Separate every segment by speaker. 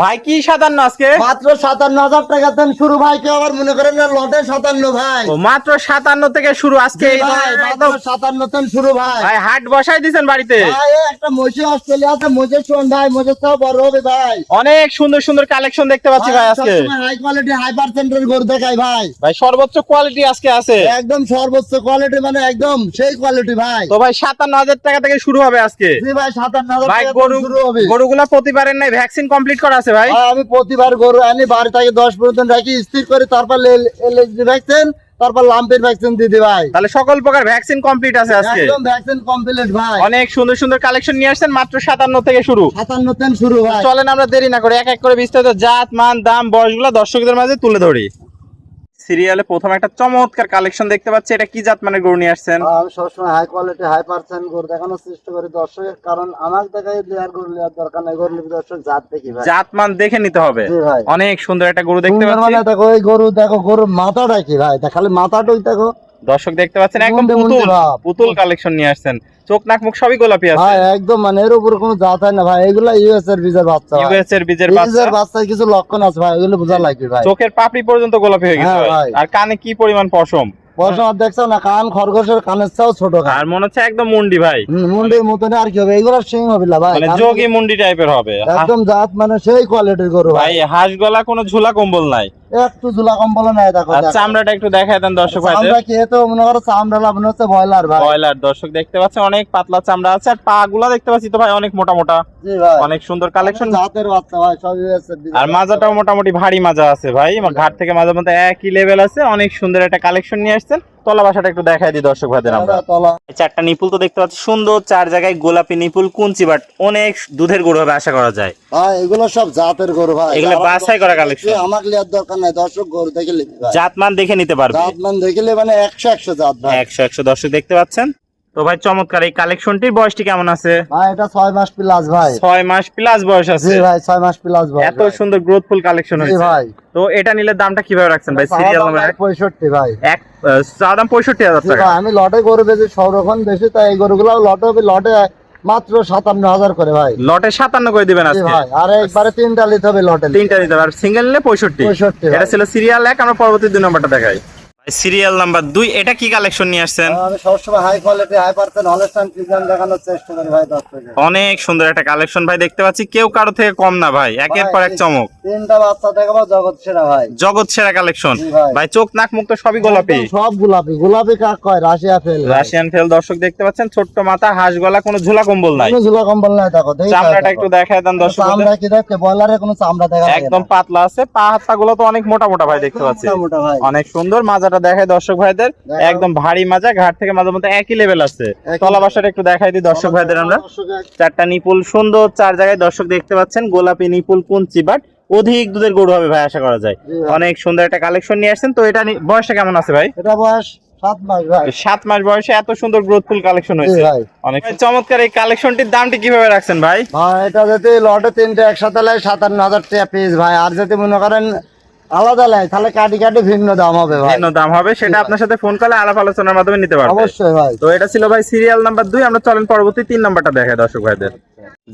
Speaker 1: ভাই কি 57 আজকে?
Speaker 2: মাত্র 57,000 টাকা দেন শুরু ভাই। কেউ আবার মনে করেন না লটে 57 ভাই।
Speaker 1: ও মাত্র 57 থেকে শুরু আজকে এই
Speaker 2: ভাই মাত্র 57 দেন শুরু ভাই।
Speaker 1: ভাই হাট বসাই দিয়েছেন বাড়িতে?
Speaker 2: ভাই একটা মহিষী অস্ট্রেলিয়া আছে, মহিষের শোন ভাই, মহিষের চাও বড় হবে ভাই।
Speaker 1: অনেক সুন্দর সুন্দর কালেকশন দেখতে পাচ্ছি ভাই আজকে।
Speaker 2: হাই কোয়ালিটি হাই পার্সেন্টের গরু দেখাই ভাই।
Speaker 1: ভাই সর্বোচ্চ কোয়ালিটি আজকে আছে,
Speaker 2: একদম সর্বোচ্চ কোয়ালিটি, মানে একদম সেই কোয়ালিটি ভাই।
Speaker 1: তো ভাই 57,000 টাকা থেকে শুরু হবে আজকে।
Speaker 2: জি ভাই 57,000
Speaker 1: ভাই
Speaker 2: টাকা
Speaker 1: গরু
Speaker 2: শুরু হবে।
Speaker 1: গরুগুলা প্রতিবারের নাই ভ্যাকসিন কমপ্লিট করা আছে ভাই?
Speaker 2: আমি প্রতিবার গরু আনি বাড়ি থেকে 10 পর্যন্ত রাখি, স্থির করে তারপর এলএসডি ভ্যাকসিন, তারপর লাম্পের ভ্যাকসিন দিয়ে দিই ভাই।
Speaker 1: তাহলে সকল প্রকার ভ্যাকসিন কমপ্লিট আছে আজকে।
Speaker 2: একদম ভ্যাকসিন কমপ্লিট ভাই।
Speaker 1: অনেক সুন্দর সুন্দর কালেকশন নিয়ে আসছেন, মাত্র 57 থেকে শুরু।
Speaker 2: 57 তেন শুরু ভাই।
Speaker 1: চলেন আমরা দেরি না করে এক এক করে বিস্তারিত জাত মান দাম বয়সগুলো দর্শকদের মাঝে তুলে ধরি। সিরিয়ালে প্রথম একটা চমৎকার কালেকশন দেখতে পাচ্ছি, এটা কি জাত মানের গরু নিয়ে আসছেন?
Speaker 2: আমি সবসময় হাই কোয়ালিটি হাই পার্সেন্ট গরু দেখানোর চেষ্টা করি দর্শকের, কারণ আমার দেখাই লেয়ার গরু লেয়ার দরকার নাই, গরু দর্শক জাত দেখি ভাই,
Speaker 1: জাত মান দেখে নিতে হবে।
Speaker 2: জি ভাই।
Speaker 1: অনেক সুন্দর একটা গরু দেখতে
Speaker 2: সুন্দর
Speaker 1: পাচ্ছি।
Speaker 2: মানে দেখো এই গরু, দেখো গরুর মাথাটা কি ভাই, খালি মাথাটাই দেখো
Speaker 1: দর্শক দেখতে পাচ্ছেন একদম
Speaker 2: মুন্ডে মুন্ডে
Speaker 1: পুতুল
Speaker 2: ভাব।
Speaker 1: পুতুল কালেকশন নিয়ে আসছেন, চোখ নাক মুখ সবই গোলাপি আছে
Speaker 2: ভাই, একদম মানে এর উপর কোনো জাত হয় না ভাই। এগুলা ইউএস এর বীজের বাচ্চা ভাই।
Speaker 1: ইউএস এর বীজের
Speaker 2: বীজের
Speaker 1: বাচ্চা,
Speaker 2: বাচ্চার কিছু লক্ষণ আছে ভাই, এগুলো বোঝা লাগবে ভাই।
Speaker 1: চোখের পাপড়ি পর্যন্ত গোলাপি হয়ে গেছে
Speaker 2: হ্যাঁ
Speaker 1: ভাই।
Speaker 2: ভাই।
Speaker 1: আর কানে কি পরিমাণ পশম,
Speaker 2: পশম দেখছো না, কান খরগোশের কানের চাও ছোট কান।
Speaker 1: আর মনে হচ্ছে একদম মুন্ডি ভাই,
Speaker 2: মুন্ডির মতন আর কি হবে, এগুলো সিং হবে না ভাই,
Speaker 1: মানে
Speaker 2: কারণ
Speaker 1: যোগী মুন্ডি টাইপের হবে।
Speaker 2: একদম জাত মানে সেই কোয়ালিটির গরু ভাই।
Speaker 1: ভাই হাঁস গলা কোনো ঝুলা কম্বল নাই,
Speaker 2: একটু ঝুলা কম্বল নাই দেখো।
Speaker 1: আর চামড়াটা একটু দেখায় দেন দর্শক ভাইদের।
Speaker 2: আমরা কি তো মনে করো চামড়া লাগানো হচ্ছে ব্রয়লার ভাই।
Speaker 1: ব্রয়লার দর্শক দেখতে পাচ্ছেন অনেক পাতলা চামড়া আছে, আর পা গুলা দেখতে পাচ্ছি তো ভাই অনেক মোটা মোটা,
Speaker 2: জি ভাই।
Speaker 1: অনেক সুন্দর কালেকশন।
Speaker 2: জাতের বাচ্চা ভাই, সব ইউএস এর বীজের
Speaker 1: আর মাজাটাও মোটামুটি ভারী মাজা আছে ভাই, আমার ঘাট থেকে মাজার মধ্যে একই লেভেল আছে। অনেক সুন্দর একটা কালেকশন নিয়ে আসছেন। তলা বাসাটা একটু দেখাই দিই দর্শক ভাইদের আমরা।
Speaker 2: তলা
Speaker 1: এই চারটা নিপুল তো দেখতে পাচ্ছি সুন্দর, চার জায়গায় গোলাপি নিপুল কুঞ্চি, বাট অনেক দুধের গরু হবে আশা করা যায়।
Speaker 2: ভাই, এগুলো সব জাতের গরু ভাই,
Speaker 1: এগুলো বাছাই করা কালেকশন,
Speaker 2: আমার লিয়ার দরকার নাই, দর্শক গরু দেখে নিবে ভাই।
Speaker 1: জাতমান দেখে নিতে পারবে,
Speaker 2: জাতমান দেখলে মানে 100 জাত ভাই।
Speaker 1: 100 দর্শক দেখতে পাচ্ছেন। তো ভাই চমৎকার এই কালেকশনটির বয়সটি কেমন আছে?
Speaker 2: ভাই এটা 6 মাস প্লাস ভাই।
Speaker 1: 6 মাস প্লাস বয়স আছে।
Speaker 2: জি ভাই, 6 মাস প্লাস ভাই।
Speaker 1: এত সুন্দর গ্রোথফুল কালেকশন
Speaker 2: জি
Speaker 1: হয়েছে
Speaker 2: ভাই।
Speaker 1: তো এটা নিলে দামটা কিভাবে রাখছেন ভাই? সিরিয়াল নাম্বার
Speaker 2: 65 ভাই।
Speaker 1: এক চা দাম 65,000
Speaker 2: জি
Speaker 1: টাকা।
Speaker 2: ভাই, আমি লটে গরু বেশি সংরক্ষণ বেশি, তাই এই গরুগুলো লটে হবে, লটে মাত্র 57,000 করে ভাই।
Speaker 1: লটে 57 করে দিবেন
Speaker 2: জি
Speaker 1: আজকে
Speaker 2: ভাই, আর একবারে তিনটা নিতে হবে লটে।
Speaker 1: তিনটা দিতে হবে, আর সিঙ্গেল নিলে 65।
Speaker 2: 65
Speaker 1: এটা ছিল সিরিয়াল 1, আমরা পরবর্তী 2 নম্বরটা দেখাই। সিরিয়াল নাম্বার 2, এটা কি কালেকশন নিয়ে আসছেন?
Speaker 2: আমি সবসময় high quality high percent Holstein Friesian দেখানোর চেষ্টা করি ভাই দর্শকদের।
Speaker 1: অনেক সুন্দর একটা কালেকশন ভাই দেখতে পাচ্ছি, কেউ কারো থেকে কম না ভাই, একের পর এক চমক।
Speaker 2: তিনটা বাচ্চা দেখাবো জগৎ সেরা ভাই।
Speaker 1: জগৎ সেরা কালেকশন
Speaker 2: জি ভাই।
Speaker 1: ভাই, চোখ নাক মুখ তো সবই গোলাপি।
Speaker 2: একদম সব গোলাপি, গোলাপি কাক কয় রাশিয়া ফেল।
Speaker 1: রাশিয়ান ফেল দর্শক দেখতে পাচ্ছেন, ছোট্ট মাথা, হাঁস গলা, কোনো ঝুলা কম্বল নাই।
Speaker 2: কোনো ঝুলা কম্বল নাই দেখো, দেখি
Speaker 1: চামড়াটা একটু দেখায় দেন দর্শক।
Speaker 2: চামড়া কি দেখতে, বয়লারে কোনো চামড়া দেখা যায় না।
Speaker 1: একদম পাতলা আছে, পা হাতটা গুলো তো অনেক মোটা মোটা ভাই দেখতে পাচ্ছি,
Speaker 2: মোটা ভাই।
Speaker 1: অনেক সুন্দর। মাজাটা দেখায় দর্শক ভাইদের, একদম ভারী মাজা, ঘাট থেকে মাজার মধ্যে একই লেভেল আছে। তলা বাসাটা একটু দেখাই দিই দর্শক ভাইদের আমরা। চারটা নিপুল সুন্দর, চার জায়গায় দর্শক দেখতে পাচ্ছেন, গোলাপি নিপুল কুঞ্চি, বাট অধিক দুধের গরু হবে ভাই আশা করা যায়। অনেক সুন্দর একটা কালেকশন নিয়ে আসছেন। তো এটা বয়সটা কেমন আছে ভাই?
Speaker 2: এটা বয়স 7 মাস ভাই।
Speaker 1: 7 মাস বয়সে এত সুন্দর গ্রোথফুল কালেকশন হয়েছে,
Speaker 2: জি ভাই।
Speaker 1: অনেক চমৎকার। এই কালেকশনটির দামটি কিভাবে রাখছেন ভাই?
Speaker 2: ভাই এটা যদি লটে তিনটে একসাথে লাই 57,000 টাকা পিস ভাই, আর যদি মনে করেন আলাদা লাই তাহলে কাটি কাটি ভিন্ন দাম হবে ভাই।
Speaker 1: ভিন্ন দাম হবে, সেটা আপনার সাথে ফোন করলে আলাপ আলোচনার মাধ্যমে নিতে পারবেন।
Speaker 2: অবশ্যই ভাই।
Speaker 1: তো এটা ছিল ভাই সিরিয়াল নাম্বার 2, আমরা চলেন পরবর্তী 3 নাম্বারটা দেখাই দর্শক ভাইদের।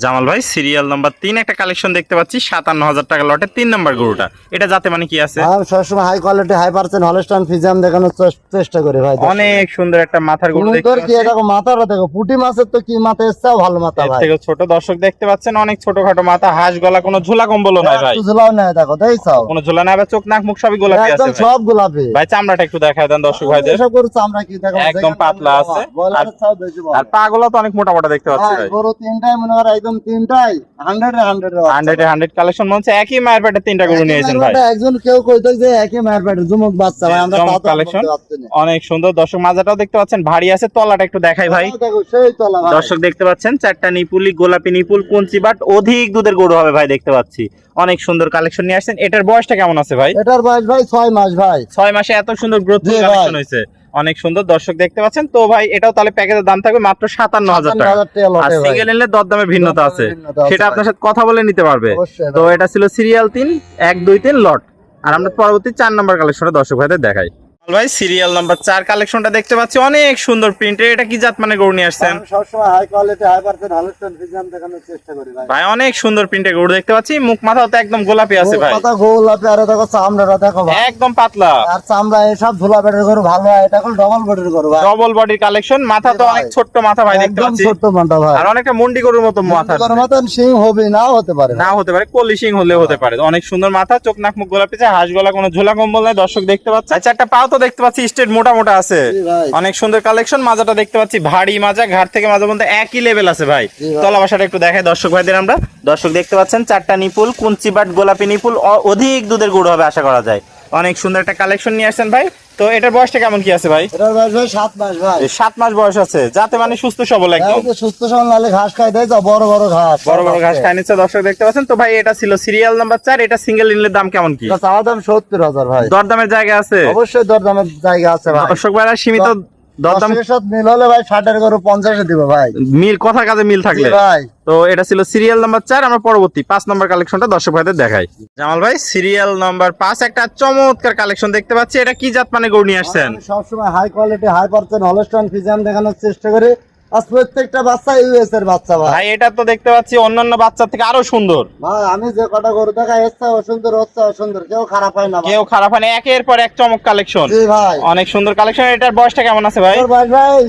Speaker 1: জামাল ভাই সিরিয়াল নাম্বার 3 একটা কালেকশন দেখতে পাচ্ছি, 57,000 টাকা লটে 3 নাম্বার গরুটা, এটা যাতে মানে কি আছে?
Speaker 2: আমি সবসময় high quality high percent Holstein Friesian দেখানোর চেষ্টা করি ভাই।
Speaker 1: অনেক সুন্দর একটা মাথার গরু দেখতে
Speaker 2: তোর কি
Speaker 1: পাচ্ছি,
Speaker 2: দেখো মাথাটা দেখো, পুঁটি মাছের তো কি মাথা এসছে, ভালো মাথা
Speaker 1: এর
Speaker 2: ভাই।
Speaker 1: থেকে ছোট দর্শক দেখতে পাচ্ছেন, অনেক ছোটখাটো মাথা, হাঁস গলা, কোনো ঝোলা কম্বলও নাই ভাই,
Speaker 2: একটু ঝুলাও নাই দেখো, দেখছো
Speaker 1: কোনো ঝোলা নাই ভাই, চোখ নাক মুখ সবই গোলাপি আছে
Speaker 2: একদম
Speaker 1: ভাই।
Speaker 2: সব গোলাপি
Speaker 1: ভাই চামড়াটা একটু দেখায় দেন দর্শক ভাইদের,
Speaker 2: এসব গরু চামড়া কি দেখো
Speaker 1: একদম পাতলা আছে,
Speaker 2: বয়লারের চাও বেশি বড়।
Speaker 1: আর পা গুলো তো অনেক মোটা মোটা দেখতে পাচ্ছি ভাই।
Speaker 2: গরু তিনটাই মনে করো একদম তিনটাই 100
Speaker 1: কালেকশন মনে হচ্ছে একই মায়ের পেটে 3টা গরু নিয়েছেন ভাই।
Speaker 2: একজন কেউ কইতো যে একই মায়ের পেটের যুমক বাচ্চা ভাই, আমরা
Speaker 1: চমক
Speaker 2: তা তো
Speaker 1: কালেকশন
Speaker 2: বলতে পারছি না।
Speaker 1: অনেক সুন্দর দর্শক, মাজাটাও দেখতে পাচ্ছেন ভারী আছে, তলাটা একটু দেখাই ভাই।
Speaker 2: দেখো সেই তলা ভাই।
Speaker 1: দর্শক দেখতে পাচ্ছেন চারটা নিপুলি, গোলাপি নিপুল কুঞ্চি, বাট অধিক দুধের গরু হবে ভাই দেখতে পাচ্ছি। অনেক সুন্দর কালেকশন নিয়ে আসছেন। এটার বয়সটা কেমন আছে ভাই?
Speaker 2: এটার বয়স ভাই 6 মাস ভাই।
Speaker 1: 6 মাসে এত সুন্দর গ্রোথ
Speaker 2: জি ভাই।
Speaker 1: কালেকশন হয়েছে, অনেক সুন্দর দর্শক দেখতে পাচ্ছেন। তো ভাই এটাও তাহলে প্যাকেজের দাম থাকবে মাত্র 57,000 টাকা,
Speaker 2: 57,000 টাকা লটে
Speaker 1: আর
Speaker 2: ভাই।
Speaker 1: সিঙ্গেল নিলে দরদামের ভিন্নতা আছে,
Speaker 2: ভিন্নতা আছে
Speaker 1: সেটা
Speaker 2: ভাই।
Speaker 1: আপনার সাথে কথা বলে নিতে পারবে।
Speaker 2: অবশ্যই
Speaker 1: তো
Speaker 2: ভাই।
Speaker 1: এটা ছিল সিরিয়াল 3, 1 2 3 লট। আর আমরা পরবর্তী 4 নম্বর কালেকশনে দর্শক ভাইদের দেখাই। ভাই সিরিয়াল নাম্বার 4 কালেকশনটা দেখতে পাচ্ছি অনেক সুন্দর প্রিন্টের, এটা কি জাত মানে গরু নিয়ে আসছেন?
Speaker 2: আমি সবসময় high quality high percent Holstein Friesian দেখানোর চেষ্টা করি ভাই।
Speaker 1: ভাই অনেক সুন্দর প্রিন্টের গরু দেখতে পাচ্ছি, মুখ মাথাও তো একদম গোলাপি আছে ভাই,
Speaker 2: কথা গোলাপি, আর দেখো চামড়াটা দেখো ভাই
Speaker 1: একদম পাতলা,
Speaker 2: আর চামড়া এসব ধুলা পেটের গরু ভালো হয়, এটা হল ডবল বডির গরু ভাই,
Speaker 1: ডবল বডির কালেকশন, মাথা তো অনেক ছোট্ট মাথা ভাই দেখতে
Speaker 2: একদম
Speaker 1: পাচ্ছি,
Speaker 2: ছোট্ট মাথা ভাই,
Speaker 1: আর অনেকটা মুন্ডি গরুর মতো মাথা,
Speaker 2: গরুর মতন সিং হবে নাও হতে পারে,
Speaker 1: না হতে পারে কলি সিং হলেও হতে পারে, অনেক সুন্দর মাথা, চোখ নাক মুখ গোলাপি, হাঁস গলা কোনো ঝোলা কম্বল নাই দর্শক দেখতে পাচ্ছে। আচ্ছা একটা পাও তো দেখতে পাচ্ছি স্ট্রেট মোটা মোটা আছে,
Speaker 2: জি ভাই।
Speaker 1: অনেক সুন্দর কালেকশন, মাজাটা দেখতে পাচ্ছি ভারী মাজা, ঘাট থেকে মাজা পর্যন্ত একই লেভেল আছে ভাই।
Speaker 2: জি ভাই।
Speaker 1: তলা বাসাটা একটু দেখাই দর্শক ভাইদের আমরা, দর্শক দেখতে পাচ্ছেন 4টা নিপুল, কুঞ্চি বাট গোলাপি নিপুল, অধিক দুধের গুড় হবে আশা করা যায়। অনেক সুন্দর একটা কালেকশন নিয়ে আসছেন ভাই। তো এটার বয়সটা কেমন কি আছে ভাই?
Speaker 2: এটার বয়স ভাই 7 মাস ভাই,
Speaker 1: 7 মাস বয়স আছে, যাতে মানে সুস্থ সবল একদম,
Speaker 2: এই যে সুস্থ সবল নালে ঘাস খাই দেয় তো, বড় বড় ঘাস,
Speaker 1: বড় বড় ঘাস খায় নিচ্ছে দর্শক দেখতে পাচ্ছেন। তো ভাই এটা ছিল সিরিয়াল নাম্বার 4, এটা সিঙ্গেল নিলে দাম কেমন কি?
Speaker 2: এটা চাওয়া দাম 70,000 ভাই,
Speaker 1: দরদামের জায়গা আছে?
Speaker 2: অবশ্যই দরদামের জায়গা আছে ভাই,
Speaker 1: দর্শক ভাইরা সীমিত দরদাম,
Speaker 2: দর্শকের সাথে মিল হলে ভাই 60 গরু 50 দিব ভাই,
Speaker 1: মিল কথা কাজে মিল থাকলে
Speaker 2: জি ভাই।
Speaker 1: তো এটা ছিল সিরিয়াল নাম্বার 4। আমরা পরবর্তী 5 নম্বর কালেকশনটা দর্শক ভাইদের দেখাই। জামাল ভাই সিরিয়াল নাম্বার 5 একটা চমৎকার কালেকশন দেখতে পাচ্ছি, এটা কি জাত মানে গরু নিয়ে আসছেন?
Speaker 2: আমি সবসময় high quality high percent Holstein Friesian দেখানোর চেষ্টা করি, আজ প্রত্যেকটা বাচ্চা ইউএস এর বাচ্চা ভাই,
Speaker 1: ভাই এটা তো দেখতে পাচ্ছি অন্যান্য বাচ্চার থেকে আরো সুন্দর
Speaker 2: ভাই আমি যে কটা গরু দেখা এসছে অসুন্দর হচ্ছে অসুন্দর, কেউ খারাপ হয় না ভাই।
Speaker 1: কেউ খারাপ হয় না, একের পর এক চমক কালেকশন,
Speaker 2: জি ভাই।
Speaker 1: অনেক সুন্দর কালেকশন। এটার বয়সটা কেমন আছে ভাই?
Speaker 2: তোর বয়স ভাই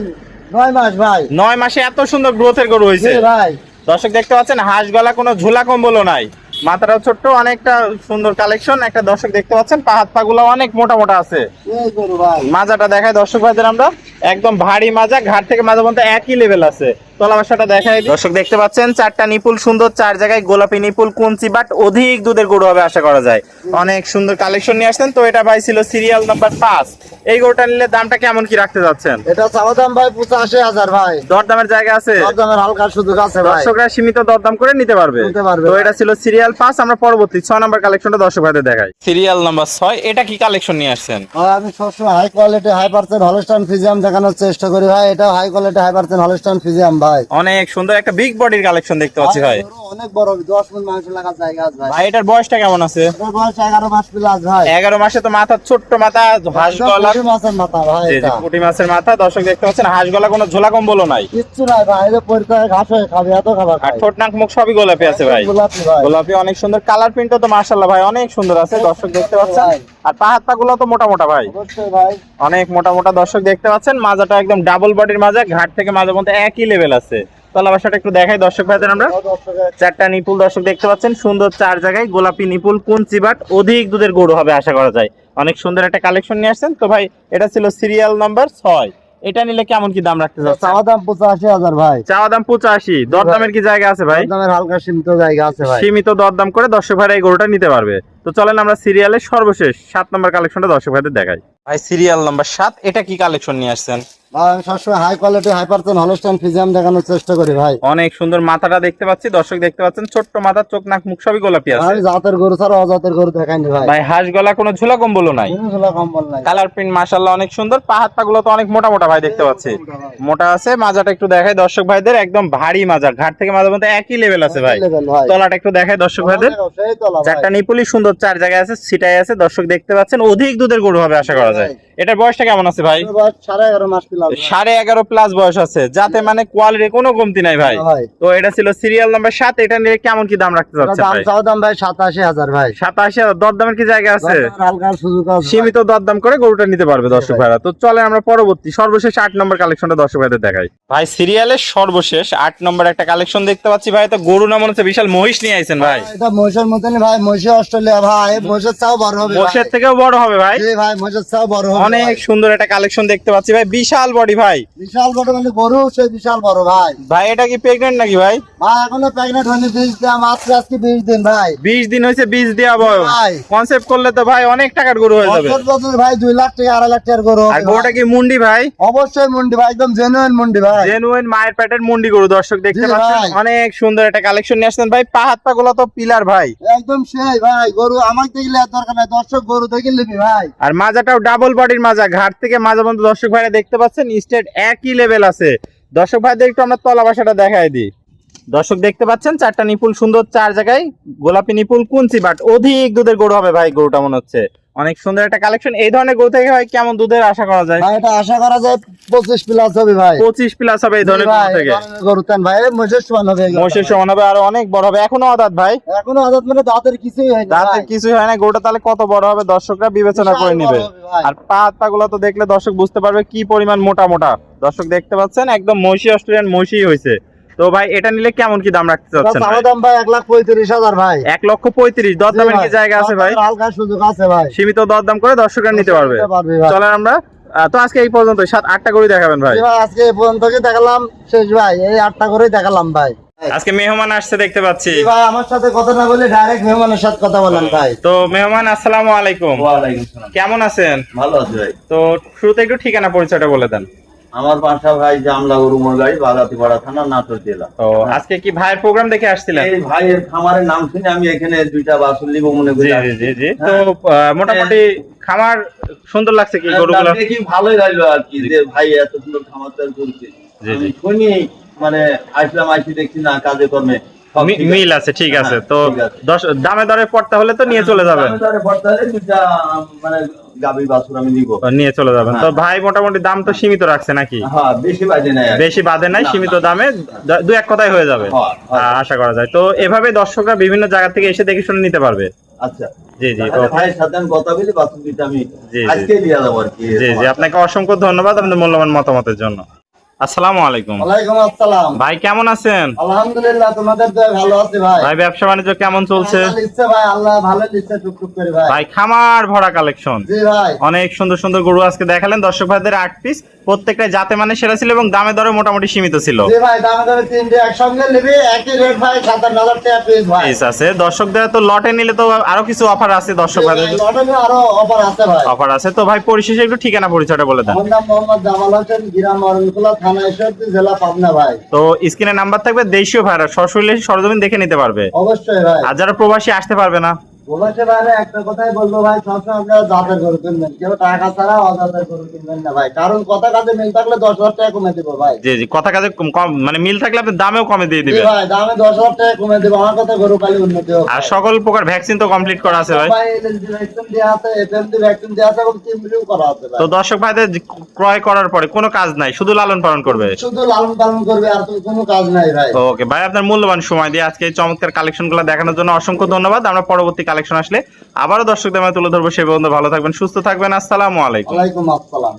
Speaker 2: 9 মাস ভাই,
Speaker 1: 9 মাসে এত সুন্দর গ্রোথের গরু হয়েছে
Speaker 2: জি ভাই।
Speaker 1: দর্শক দেখতে পাচ্ছেন, হাঁস গলা কোনো ঝোলা কম্বলও নাই, মাথাটাও ছোট্ট, অনেকটা সুন্দর কালেকশন। একটা দর্শক দেখতে পাচ্ছেন পা হাত পা গুলো অনেক মোটা মোটা আছে,
Speaker 2: এই গরু ভাই
Speaker 1: মাজাটা দেখায় দর্শক ভাইদের আমরা, একদম ভারী মাজা, ঘাট থেকে মাজা পর্যন্ত একই লেভেল আছে। তলা বাসাটা দেখায় দর্শক দেখতে পাচ্ছেন, 4টা নিপুল সুন্দর, 4 জায়গায় গোলাপি নিপুল, কুঞ্চি বাট অধিক দুধের গরু হবে আশা করা যায়। অনেক সুন্দর কালেকশন নিয়ে আসছেন। তো এটা ভাই ছিল সিরিয়াল নাম্বার 5, এই গরুটা নিলে দামটা কেমন কি রাখতে যাচ্ছেন?
Speaker 2: এটা চাওয়া দাম ভাই 85,000 ভাই,
Speaker 1: দরদামের জায়গা আছে?
Speaker 2: দরদামের হালকা সুযোগ আছে ভাই,
Speaker 1: দর্শকরা সীমিত দরদাম করে নিতে পারবে।
Speaker 2: নিতে পারবে
Speaker 1: তো
Speaker 2: ভাই।
Speaker 1: এটা ছিল সিরিয়াল 5। আমরা পরবর্তী 6 নাম্বার কালেকশনটা দর্শক ভাইদের দেখাই। সিরিয়াল নাম্বার 6, এটা কি কালেকশন নিয়ে আসছেন?
Speaker 2: ভাই আমি সবসময় high quality high percent Holstein Friesian দেখানোর চেষ্টা করি ভাই, এটা high quality high percent Holstein Friesian ভাই,
Speaker 1: অনেক সুন্দর একটা বিগ বডির কালেকশন দেখতে পাচ্ছি ভাই।
Speaker 2: গরু অনেক বড়, 10 মণ মাংস লাগা জায়গা আছে ভাই,
Speaker 1: ভাই এটার বয়সটা কেমন আছে?
Speaker 2: এটার বয়স 11 মাস প্লাস ভাই,
Speaker 1: 11 মাসে তো মাথা ছোট্ট মাথা, হাঁস গলা,
Speaker 2: পুঁটি মাছের মাথা ভাই,
Speaker 1: জি জি
Speaker 2: এটা
Speaker 1: পুঁটি মাছের মাথা দর্শক দেখতে পাচ্ছেন, হাঁস গলা কোনো ঝোলা কম্বলও নাই,
Speaker 2: কিচ্ছু নাই ভাই, এই যে পরিচয় ঘাস হয়ে খাবে এত খাবার
Speaker 1: আর
Speaker 2: খায়।
Speaker 1: ঠোঁট নাক মুখ সবই গোলাপি আছে ভাই,
Speaker 2: গোলাপি ভাই,
Speaker 1: গোলাপি অনেক সুন্দর, কালার প্রিন্টও তো মাশাআল্লাহ ভাই অনেক সুন্দর আছে দর্শক দেখতে পাচ্ছেন, আর পা হাত পা গুলো তো মোটা মোটা ভাই,
Speaker 2: অবশ্যই ভাই।
Speaker 1: অনেক মোটা মোটা দর্শক দেখতে পাচ্ছেন, মাজাটা একদম ডাবল বডির মাজা, ঘাট থেকে মাজা পর্যন্ত একই লেভেল আছে। তলা বাসাটা একটু দেখাই দর্শক ভাইদের আমরা,
Speaker 2: দর্শকের
Speaker 1: 4টা নিপুল দর্শক দেখতে পাচ্ছেন, সুন্দর 4 জায়গায় গোলাপি নিপুল, কুঞ্চি বাট অধিক দুধের গরু হবে আশা করা যায়। অনেক সুন্দর একটা কালেকশন নিয়ে আসছেন। তো ভাই এটা ছিল সিরিয়াল নাম্বার 6, এটা নিলে কেমন কি দাম রাখতে যাচ্ছেন?
Speaker 2: চাওয়া দাম 85,000 ভাই,
Speaker 1: চাওয়া দাম 85, দরদামের কি জায়গা আছে ভাই?
Speaker 2: দামের হালকা সীমিত জায়গা আছে ভাই,
Speaker 1: সীমিত দরদাম করে দর্শক ভাইরা এই গরুটা নিতে পারবে। তো চলেন আমরা সিরিয়ালের সর্বশেষ 7 নম্বর কালেকশনটা দর্শক ভাইদের দেখাই। ভাই সিরিয়াল নাম্বার 7, এটা কি কালেকশন নিয়ে আসছেন?
Speaker 2: ভাই আমি সবসময় high quality high percent Holstein Friesian দেখানোর চেষ্টা করি ভাই,
Speaker 1: অনেক সুন্দর মাথাটা দেখতে পাচ্ছি দর্শক দেখতে পাচ্ছেন, ছোট্ট মাথা, চোখ নাক মুখ সবই গোলাপি আছে
Speaker 2: আমি জাতের গরু ছাড়া অজাতের গরু দেখাইনি ভাই,
Speaker 1: ভাই, হাঁস গলা কোনো ঝোলা কম্বলও নাই,
Speaker 2: কোনো ঝোলা কম্বল নাই,
Speaker 1: কালার প্রিন্ট মাশাআল্লাহ অনেক সুন্দর, পা হাত পা গুলো তো অনেক মোটা মোটা ভাই দেখতে পাচ্ছি, মোটা আছে, মাজাটা একটু দেখাই দর্শক ভাইদের, একদম ভারী মাজা, ঘাট থেকে মাজা পর্যন্ত একই লেভেল আছে ভাই।
Speaker 2: level ভাই।
Speaker 1: তলাটা একটু দেখাই দর্শক ভাইদের,
Speaker 2: সেই তলা ভাই।
Speaker 1: 4টা নিপুলি সুন্দর, 4 জায়গায় আছে, সিটাই আছে দর্শক দেখতে পাচ্ছেন, অধিক দুধের গরু হবে আশা করা যায়। এটার বয়সটা কেমন আছে ভাই?
Speaker 2: এর বয়স 11.5 মাস প্লাস ভাই।
Speaker 1: 11.5 প্লাস বয়স আছে, যাতে মানে কোয়ালিটি কোনো কমতি নাই ভাই।
Speaker 2: ভাই।
Speaker 1: তো এটা ছিল সিরিয়াল নাম্বার 7, এটা নিয়ে কেমন কি দাম রাখতে
Speaker 2: এটার
Speaker 1: যাচ্ছেন
Speaker 2: দাম
Speaker 1: ভাই?
Speaker 2: চাওয়া দাম ভাই 87,000 ভাই,
Speaker 1: 87,000, দরদামের কি জায়গা আছে?
Speaker 2: দরদামের হালকা সুযোগ আছে ভাই।
Speaker 1: সীমিত দরদাম করে গরুটা নিতে পারবে দর্শক ভাইরা। তো চলে আমরা পরবর্তী সর্বশেষ 8 নম্বর কালেকশনটা দর্শক ভাইদের দেখাই। ভাই সিরিয়ালের সর্বশেষ 8 নম্বর একটা কালেকশন দেখতে পাচ্ছি ভাই, তো গরু না মনে হচ্ছে বিশাল মহিষ নিয়ে আইছেন ভাই।
Speaker 2: এটা মহিষের মতনই ভাই, মহিষে অস্ট্রেলিয়া ভাই, মহিষের চাও বড় হবে ভাই।
Speaker 1: মহিষের থেকেও বড় হবে ভাই,
Speaker 2: জি ভাই, মহিষের চাও বড় হবে
Speaker 1: অনেক
Speaker 2: ভাই।
Speaker 1: সুন্দর একটা কালেকশন দেখতে পাচ্ছি ভাই, বিশাল বডি ভাই।
Speaker 2: বিশাল বড় মানে গরু, সেই বিশাল বড় ভাই।
Speaker 1: ভাই এটা কি প্রেগনেন্ট নাকি ভাই?
Speaker 2: ভাই এখনো প্রেগনেন্ট হয়নি, 20 দিন, মাত্র আজকে 20 দিন ভাই।
Speaker 1: 20 দিন হয়েছে, 20 দেওয়া বয়স।
Speaker 2: ভাই।
Speaker 1: কনসেপ্ট করলে তো ভাই অনেক টাকার গরু হয়ে যাবে।
Speaker 2: বছর বছর ভাই 2 লাখ টাকা 2.5 লাখ টাকার গরু হবে
Speaker 1: আর
Speaker 2: ভাই।
Speaker 1: গরুটা কি মুন্ডি ভাই?
Speaker 2: অবশ্যই মুন্ডি ভাই, একদম জেনুইন মুন্ডি ভাই।
Speaker 1: জেনুইন মায়ের পেটের মুন্ডি গরু দর্শক দেখতে
Speaker 2: জি
Speaker 1: পাচ্ছেন,
Speaker 2: ভাই।
Speaker 1: অনেক সুন্দর একটা কালেকশন নিয়ে আসছেন ভাই। পা হাত পা গুলো তো পিলার ভাই,
Speaker 2: একদম সেই ভাই, গরু আমাকে দেখলে আর দরকার নাই, দর্শক গরু দেখে নিবি ভাই।
Speaker 1: আর মাজাটাও ডাবল বডির মাজা, ঘাট থেকে মাজা পর্যন্ত দর্শক ভাইরা দেখতে পাচ্ছেন স্টেট একই লেভেল আছে। দর্শক ভাইদের একটু আমরা তলা বাসাটা দেখাই দিই। দর্শক দেখতে পাচ্ছেন 4টা নিপুল সুন্দর, 4 জায়গায় গোলাপি নিপুল, কুঞ্চি বাট অধিক দুধের গরু হবে ভাই, গরুটা মনে হচ্ছে অনেক সুন্দর একটা কালেকশন। এই ধরনের গরু থেকে ভাই কেমন দুধের আশা করা যায়?
Speaker 2: ভাই এটা আশা করা যায় 25 প্লাস হবে ভাই।
Speaker 1: 25 প্লাস হবে এই ধরনের
Speaker 2: জি
Speaker 1: গরু
Speaker 2: ভাই,
Speaker 1: থেকে।
Speaker 2: এই ধরনের গরু তেন ভাই মহিষের সমান হবে এগুলো।
Speaker 1: মহিষের সমান হবে, আরো অনেক বড় হবে। এখনো আদাত ভাই?
Speaker 2: এখনো আদাত মানে দাঁতের কিছুই হয়নি
Speaker 1: দাঁতের
Speaker 2: ভাই।
Speaker 1: কিছুই হয় না। গরুটা তাহলে কত বড় হবে দর্শকরা বিবেচনা
Speaker 2: বিশাল
Speaker 1: করে
Speaker 2: বড়
Speaker 1: নিবে।
Speaker 2: হবে ভাই।
Speaker 1: আর পা গুলো তো দেখলে দর্শক বুঝতে পারবে কি পরিমাণ মোটা মোটা। দর্শক দেখতে পাচ্ছেন একদম মহিষী অস্ট্রেলিয়ান মহিষী হয়েছে। তো ভাই এটা নিলে কেমন কি দাম রাখতে
Speaker 2: এটা
Speaker 1: চাচ্ছেন?
Speaker 2: চাওয়া দাম ভাই 1,35,000 ভাই।
Speaker 1: 1,35,000 দরদামের কি জায়গা আছে ভাই?
Speaker 2: হালকা সুযোগ আছে ভাই।
Speaker 1: সীমিত দরদাম করে দর্শকরা নিতে পারবে।
Speaker 2: ভাই।
Speaker 1: চলেন আমরা তো আজকে এই পর্যন্ত 7-8টা গরু দেখাবেন ভাই।
Speaker 2: জি ভাই, আজকে এই পর্যন্তই দেখালাম শেষ ভাই, এই 8টা করেই দেখালাম ভাই।
Speaker 1: আজকে মেহমান আসছে দেখতে পাচ্ছি।
Speaker 2: জি ভাই, আমার সাথে কথা না বলে ডাইরেক্ট মেহমানের সাথে কথা বলেন ভাই।
Speaker 1: তো মেহমান আসসালামু আলাইকুম।
Speaker 3: ওয়ালাইকুম সালাম।
Speaker 1: কেমন আছেন?
Speaker 3: ভালো আছি ভাই।
Speaker 1: তো শুরুতে একটু ঠিকানা পরিচয়টা বলে দেন।
Speaker 3: আমার বাসা ভাই জামলা গরুমরগাড়ি, বাগাতিপাড়া থানা, নাটোর জেলা।
Speaker 1: তো আজকে কি ভাইয়ের প্রোগ্রাম দেখে আসছিলেন?
Speaker 3: এই ভাইয়ের খামারের নাম শুনে আমি এখানে দুইটা বাছুর নিব মনে করি।
Speaker 1: জি জি জি জি। তো মোটামুটি খামার সুন্দর লাগছে কি গরুগুলো?
Speaker 3: দেখি ভালোই লাগলো আর কি, যে ভাই এত সুন্দর খামার তৈরি করছে।
Speaker 1: জি,
Speaker 3: আমি
Speaker 1: জি।
Speaker 3: শুনি মানে আসলাম, আইসি দেখছি না কাজে কর্মে সব ঠিক আছে।
Speaker 1: মিল আছে, ঠিক আছে।
Speaker 3: হ্যাঁ,
Speaker 1: তো
Speaker 3: ঠিক আছে।
Speaker 1: দামে দরে পড়তে হলে তো নিয়ে চলে যাবেন।
Speaker 3: আমি তাহলে বর্তমানে দুইটা মানে গাভী বাছুর আমি নিব।
Speaker 1: নিয়ে চলে যাবেন। তো ভাই মোটামুটি দাম তো সীমিত রাখছে নাকি?
Speaker 3: হ্যাঁ, বেশি বাজে নাই আর কি।
Speaker 1: বেশি বাদে নাই,
Speaker 3: না,
Speaker 1: সীমিত
Speaker 3: না।
Speaker 1: দামে দু এক কথাই হয়ে যাবে।
Speaker 3: হ্যাঁ, হ্যাঁ।
Speaker 1: আশা করা যায়। তো এভাবে দর্শকরা বিভিন্ন জায়গা থেকে এসে দেখে শুনে নিতে পারবে।
Speaker 3: আচ্ছা,
Speaker 1: জি জি। তো
Speaker 3: তাহলে ভাইয়ের সাথে আমি কথা বলি, বাছুর দুইটা আমি
Speaker 1: জি, জি।
Speaker 3: আজকে দিয়ে দেবো আর কি।
Speaker 1: জি জি, আপনাকে অসংখ্য ধন্যবাদ আপনাদের মূল্যবান মতামতের জন্য। আসসালামু আলাইকুম।
Speaker 2: ওয়ালাইকুম আসসালাম।
Speaker 1: ভাই কেমন আছেন?
Speaker 2: আলহামদুলিল্লাহ, তোমাদের দয়ায় ভালো আছি ভাই।
Speaker 1: ভাই ব্যবসা বাণিজ্য কেমন চলছে?
Speaker 2: আল্লাহ দিচ্ছে ভাই, আল্লাহ ভালো দিচ্ছে টুকটুক করে ভাই।
Speaker 1: ভাই খামার ভরা কালেকশন,
Speaker 2: জি ভাই।
Speaker 1: অনেক সুন্দর সুন্দর গরু আজকে দেখালেন দর্শক ভাইদের। 8 পিস, প্রত্যেকটা জাতে মানে সেরা ছিল এবং দামে দরে মোটামুটি সীমিত ছিল।
Speaker 2: জি ভাই, দামে দামে তিনটে একসঙ্গে নিবি, একই রেট ভাই, 57,000 টাকা পিস ভাই।
Speaker 1: পিস আছে। দর্শকদের তো লটে নিলে তো আরো কিছু অফার আছে দর্শক
Speaker 2: জি ভাই,
Speaker 1: ভাইদের।
Speaker 2: লটারি আরো অফার আছে ভাই।
Speaker 1: অফার আছে। তো ভাই পরিশেষে একটু ঠিকানা পরিচয়টা বলে দেন।
Speaker 2: আমার নাম মোহাম্মদ জামাল হোসেন, গ্রাম অরণকুলা, থানা ঈশ্বরদী, জেলা পাবনা ভাই।
Speaker 1: তো স্ক্রিনে নাম্বার থাকবে, দেশীয় ভাইরা সরাসরি সরজমিন দেখে নিতে পারবে।
Speaker 2: অবশ্যই ভাই।
Speaker 1: আর যারা প্রবাসী আসতে পারবে না,
Speaker 2: প্রবাসী ভাইরা একটা কথাই বলবো ভাই, সবসময় আপনারা জাতের গরু কিনবেন, কেউ টাকা ছাড়া অজাতের গরু কিনবেন না ভাই। কারণ কথা কাজে মিল থাকলে 10,000 টাকা কমে দিব ভাই।
Speaker 1: জি জি, কথা কাজে কম মানে মিল থাকলে আপনি দামেও কমে দিয়ে
Speaker 2: জি
Speaker 1: দিবেন।
Speaker 2: ভাই, দামে 10,000 টাকা কমে দিব, আমার কথা গরু পালি উন্নতি হোক।
Speaker 1: আর সকল প্রকার ভ্যাকসিন তো কমপ্লিট করা আছে ভাই।
Speaker 2: ভাই এলএনজি ভ্যাকসিন দেওয়া আছে, এফএমডি ভ্যাকসিন দেওয়া আছে এবং টিমরিও করা আছে ভাই।
Speaker 1: তো দর্শক ভাইদের ক্রয় করার পরে কোনো কাজ নাই, শুধু লালন পালন করবে।
Speaker 2: শুধু লালন পালন করবে, আর তো কোনো কাজ নাই ভাই।
Speaker 1: ওকে ভাই, আপনার মূল্যবান সময় দিয়ে আজকে এই চমৎকার কালেকশনগুলো দেখানোর জন্য অসংখ্য ধন্যবাদ। আমরা পরবর্তী কালেকশন আসলে আবারও দর্শকদের মাঝে তুলে ধরবো। সে পর্যন্ত ভালো থাকবেন, সুস্থ থাকবেন। আসসালামু আলাইকুম।
Speaker 2: ওয়ালাইকুম আসসালাম।